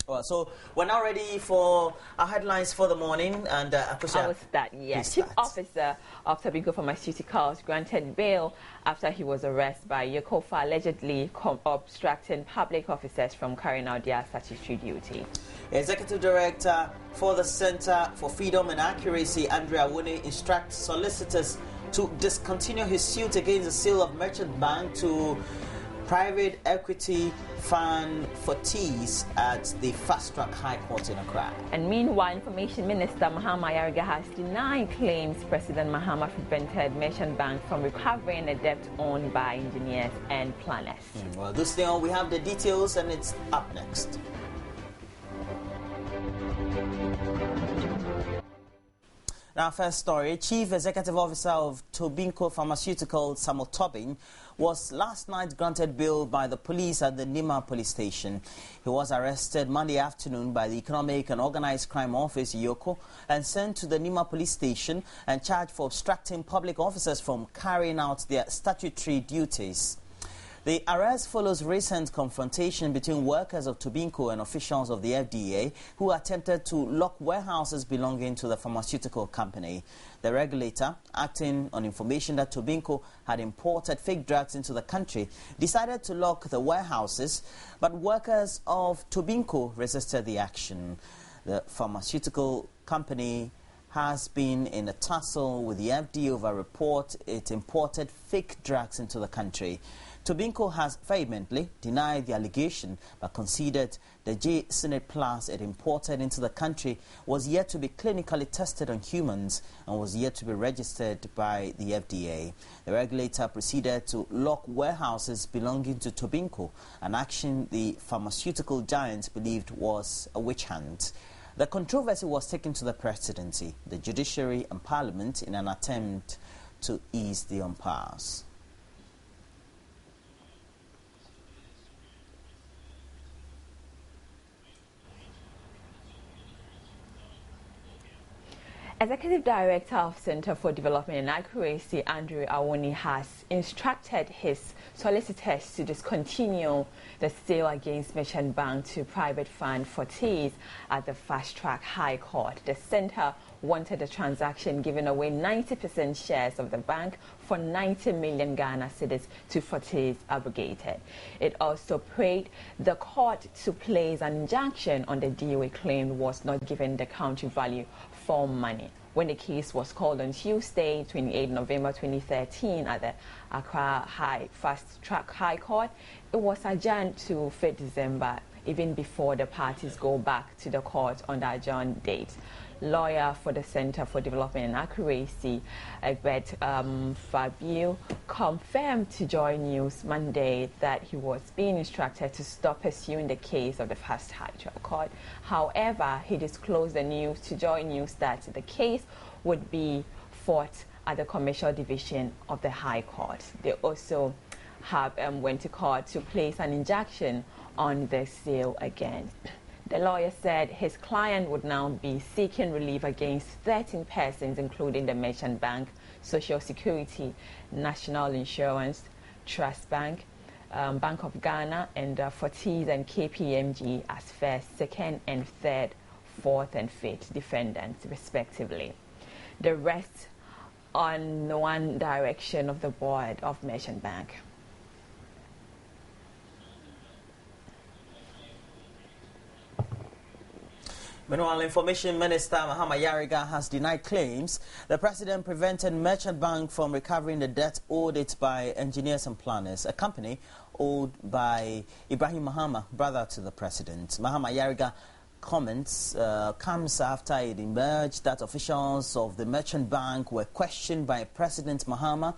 Well, so we're now ready for our headlines for the morning, and Akusha, I will start. Yes, Chief Officer of Tobinco Pharmaceuticals granted bail after he was arrested by Yokofa allegedly obstructing public officers from carrying out their statutory duty. Executive Director for the Center for Freedom and Accuracy, Andrea Awuni, instructs solicitors to discontinue his suit against the sale of Merchant Bank to private equity fund Fortis at the fast-track High Court in Accra. And meanwhile, Information Minister Mahama Yariga has denied claims President Mahama prevented Merchant Bank from recovering a debt owned by engineers and planners. Well, this thing, we have the details, and it's up next. Now, first story, Chief Executive Officer of Tobinco Pharmaceutical, Samuel Tobin, was last night granted bail by the police at the Nima police station. He was arrested Monday afternoon by the Economic and Organized Crime Office, YOCO, and sent to the Nima police station and charged for obstructing public officers from carrying out their statutory duties. The arrest follows recent confrontation between workers of Tobinco and officials of the FDA who attempted to lock warehouses belonging to the pharmaceutical company. The regulator, acting on information that Tobinco had imported fake drugs into the country, decided to lock the warehouses, but workers of Tobinco resisted the action. The pharmaceutical company has been in a tussle with the FDA over a report it imported fake drugs into the country. Tobinco has vehemently denied the allegation but conceded the G-Synate Plus it imported into the country was yet to be clinically tested on humans and was yet to be registered by the FDA. The regulator proceeded to lock warehouses belonging to Tobinco, an action the pharmaceutical giant believed was a witch hunt. The controversy was taken to the presidency, the judiciary and parliament in an attempt to ease the impasse. Executive Director of Center for Development and Accuracy, Andrea Awuni, has instructed his solicitors to discontinue the sale against Merchant Bank to private fund Fortis at the fast-track High Court. The center wanted the transaction giving away 90% shares of the bank for 90 million Ghana cedis to Fortis abrogated. It also prayed the court to place an injunction on the deal it claimed was not given the country value for money. When the case was called on Tuesday, 28 November 2013 at the Accra Fast Track High Court, it was adjourned to 5th December, even before the parties go back to the court on the adjourned date. Lawyer for the Center for Development and Accuracy, Egbert Fabio, confirmed to Joy News Monday that he was being instructed to stop pursuing the case of the Fast High Track Court. However, he disclosed the news to Joy News that the case would be fought at the Commercial Division of the High Court. They also have went to court to place an injunction on the sale again. The lawyer said his client would now be seeking relief against 13 persons, including the Merchant Bank, Social Security, National Insurance, Trust Bank, Bank of Ghana, and Fortis and KPMG as first, second, and third, fourth, and fifth defendants, respectively. The rest on one direction of the board of Merchant Bank. Meanwhile, Information Minister Mahama Yariga has denied claims the president prevented Merchant Bank from recovering the debt owed it by Engineers and Planners, a company owned by Ibrahim Mahama, brother to the president. Mahama Yariga comments comes after it emerged that officials of the Merchant Bank were questioned by President Mahama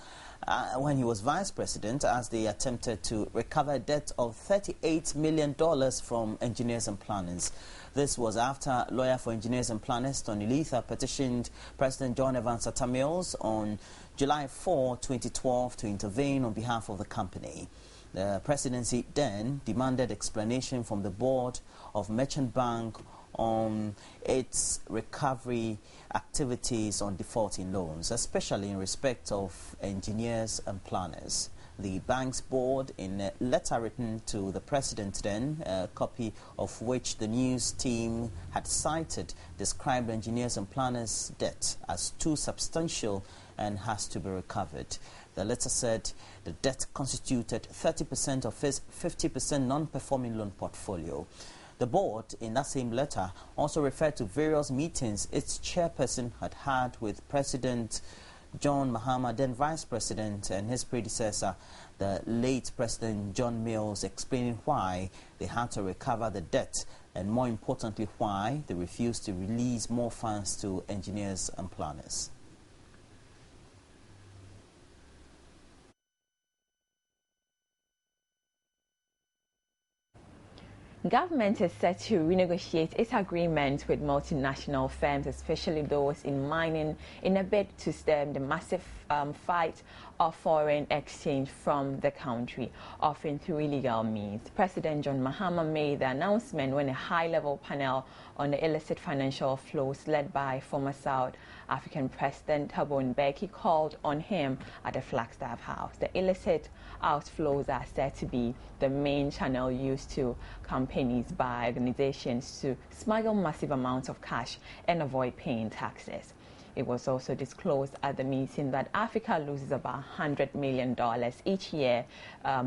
when he was vice president as they attempted to recover a debt of $38 million from Engineers and Planners. This was after lawyer for Engineers and Planners, Tony Letha, petitioned President John Evans Atta Mills on July 4, 2012 to intervene on behalf of the company. The presidency then demanded explanation from the board of Merchant Bank on its recovery activities on defaulting loans, especially in respect of Engineers and Planners. The bank's board, in a letter written to the president then, a copy of which the news team had cited, described engineers and planners' debt as too substantial and has to be recovered. The letter said the debt constituted 30% of his 50% non-performing loan portfolio. The board, in that same letter, also referred to various meetings its chairperson had with President John Mahama, then Vice President, and his predecessor, the late President John Mills, explaining why they had to recover the debt and, more importantly, why they refused to release more funds to engineers and planners. Government is set to renegotiate its agreement with multinational firms, especially those in mining, in a bid to stem the massive fight of foreign exchange from the country, often through illegal means. President John Mahama made the announcement when a high-level panel on the illicit financial flows led by former South African President Tobinco called on him at the Flagstaff House. The illicit outflows are said to be the main channel used to companies by organizations to smuggle massive amounts of cash and avoid paying taxes. It was also disclosed at the meeting that Africa loses about $100 million each year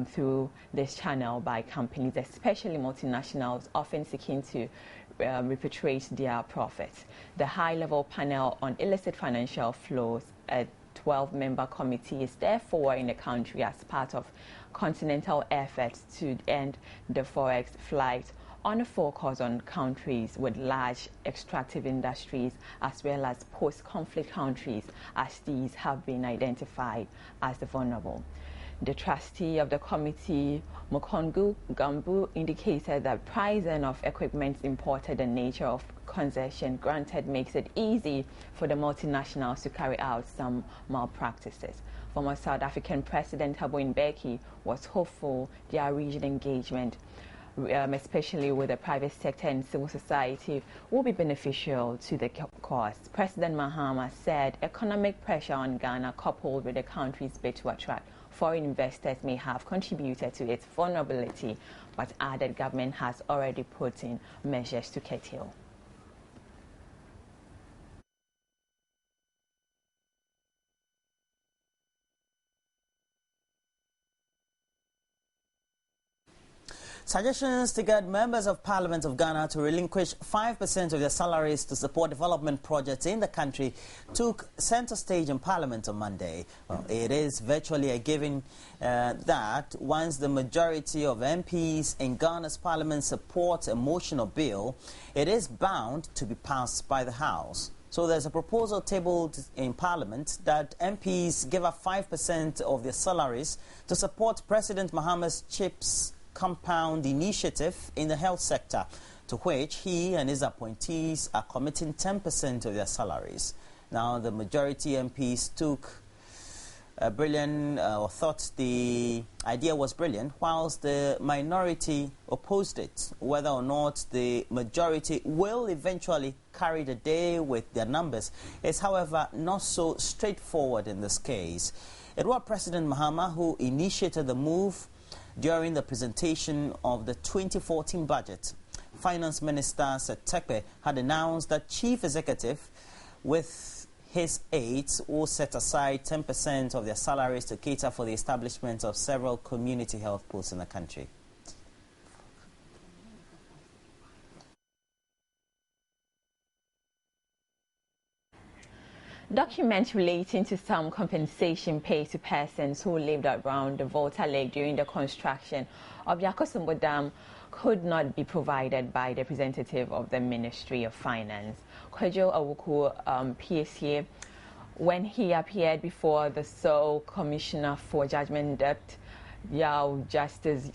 through this channel by companies, especially multinationals, often seeking to repatriate their profits. The high-level panel on illicit financial flows, a 12-member committee, is therefore in the country as part of continental efforts to end the forex flight, on a focus on countries with large extractive industries as well as post-conflict countries, as these have been identified as the vulnerable. The trustee of the committee, Mukongu Gambu, indicated that pricing of equipment imported and nature of concession granted makes it easy for the multinationals to carry out some malpractices. Former South African President Thabo Mbeki was hopeful their regional engagement, especially with the private sector and civil society, will be beneficial to the cause. President Mahama said economic pressure on Ghana, coupled with the country's bid to attract foreign investors, may have contributed to its vulnerability, but added government has already put in measures to curtail. Suggestions to get members of Parliament of Ghana to relinquish 5% of their salaries to support development projects in the country took center stage in Parliament on Monday. Well, it is virtually a given that once the majority of MPs in Ghana's Parliament support a motion or bill, it is bound to be passed by the House. So there's a proposal tabled in Parliament that MPs give up 5% of their salaries to support President Mahama's CHIPS compound initiative in the health sector, to which he and his appointees are committing 10% of their salaries. Now, the majority MPs took a brilliant, or thought the idea was brilliant, whilst the minority opposed it. Whether or not the majority will eventually carry the day with their numbers is, however, not so straightforward in this case. It was President Mahama who initiated the move during the presentation of the 2014 budget. Finance Minister Setekpe had announced that Chief Executive with his aides will set aside 10% of their salaries to cater for the establishment of several community health posts in the country. Documents relating to some compensation paid to persons who lived around the Volta Lake during the construction of Yakosombo Dam could not be provided by the representative of the Ministry of Finance. Kwejo Awuku, PSA, when he appeared before the sole Commissioner for Judgment Debt, Justice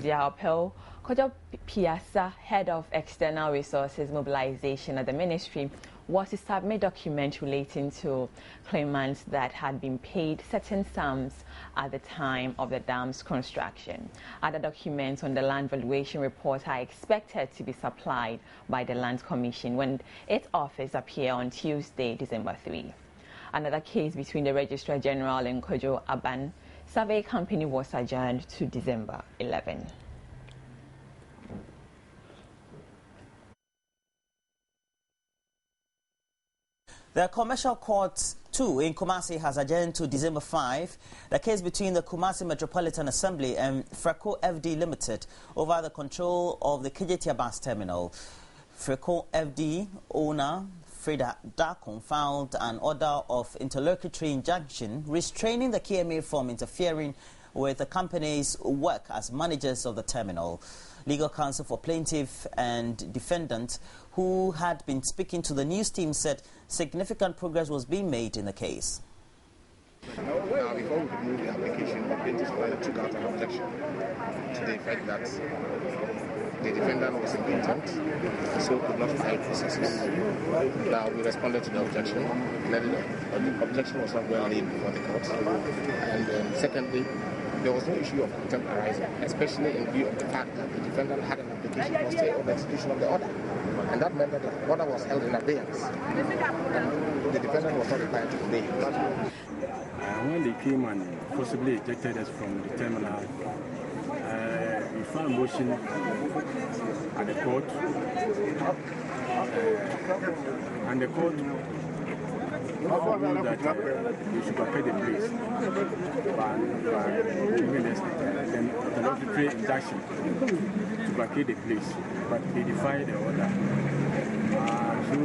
Yao Pell, Kwejo Piasa, Head of External Resources Mobilization at the Ministry, was to submit documents relating to claimants that had been paid certain sums at the time of the dam's construction. Other documents on the land valuation report are expected to be supplied by the Land Commission when its office appears on Tuesday, December 3. Another case between the Registrar General and Kojo Aban Survey company was adjourned to December 11. The Commercial Court 2 in Kumasi has adjourned to December 5 the case between the Kumasi Metropolitan Assembly and Freco FD Limited over the control of the Kejetia bus terminal. Freco FD owner Freda Dakon filed an order of interlocutory injunction restraining the KMA from interfering with the company's work as managers of the terminal. Legal counsel for plaintiff and defendant, who had been speaking to the news team, said significant progress was being made in the case. Now, before we could move the application, the plaintiff's lawyer took out an objection to the effect that the defendant was impotent, so could not file processes. Now, we responded to the objection. The objection was not well laid before the court. And secondly, there was no issue of contempt arising, especially in view of the fact that the defendant had an application for stay of execution of the order. And that meant that the order was held in abeyance. And the defendant was not required to obey it. When they came and forcibly ejected us from the terminal, we filed a motion at the court, and the court ruled that we should vacate the place by giving us an interlocutory injunction to vacate the place, but they defied the order. So,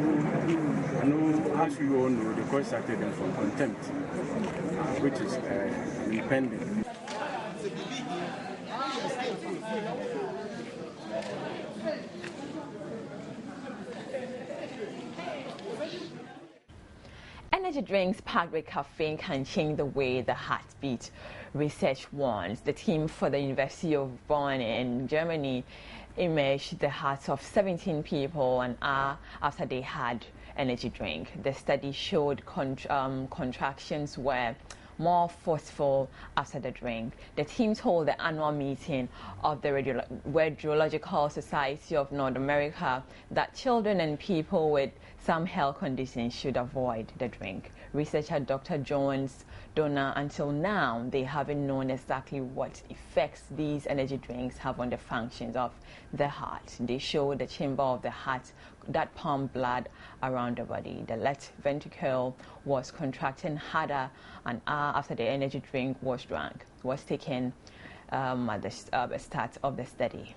I know, as you all know, the court cited them for contempt, which is pending. Energy drinks packed with caffeine can change the way the heart beats, research warns. The team for the University of Bonn in Germany imaged the hearts of 17 people an hour after they had energy drink. The study showed contractions were more forceful after the drink. The team told the annual meeting of the Radiological Society of North America that children and people with some health conditions should avoid the drink. Researcher Dr. Jones Donner, until now, they haven't known exactly what effects these energy drinks have on the functions of the heart. They show the chamber of the heart that pump blood around the body. The left ventricle was contracting harder an hour after the energy drink was taken at the start of the study.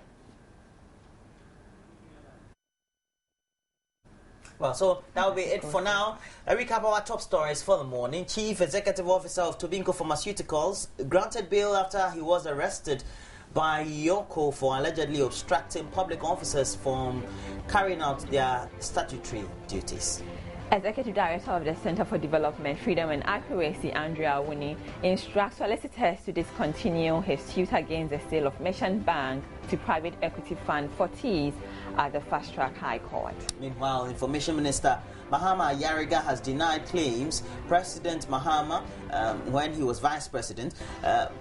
Well, so that will be it for now. A recap of our top stories for the morning. Chief Executive Officer of Tobinco Pharmaceuticals granted bail after he was arrested by Yoko for allegedly obstructing public officers from carrying out their statutory duties. Executive Director of the Center for Development, Freedom and Accuracy, Andrea Awuni, instructs solicitors to discontinue his suit against the sale of Merchant Bank to private equity fund Fortis at the Fast Track High Court. Meanwhile, Information Minister Mahama Yariga has denied claims President Mahama, when he was Vice President,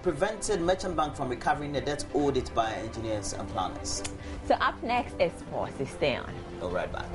prevented Merchant Bank from recovering the debt owed it by engineers and planners. So up next is sports. Stay on. We'll be right back.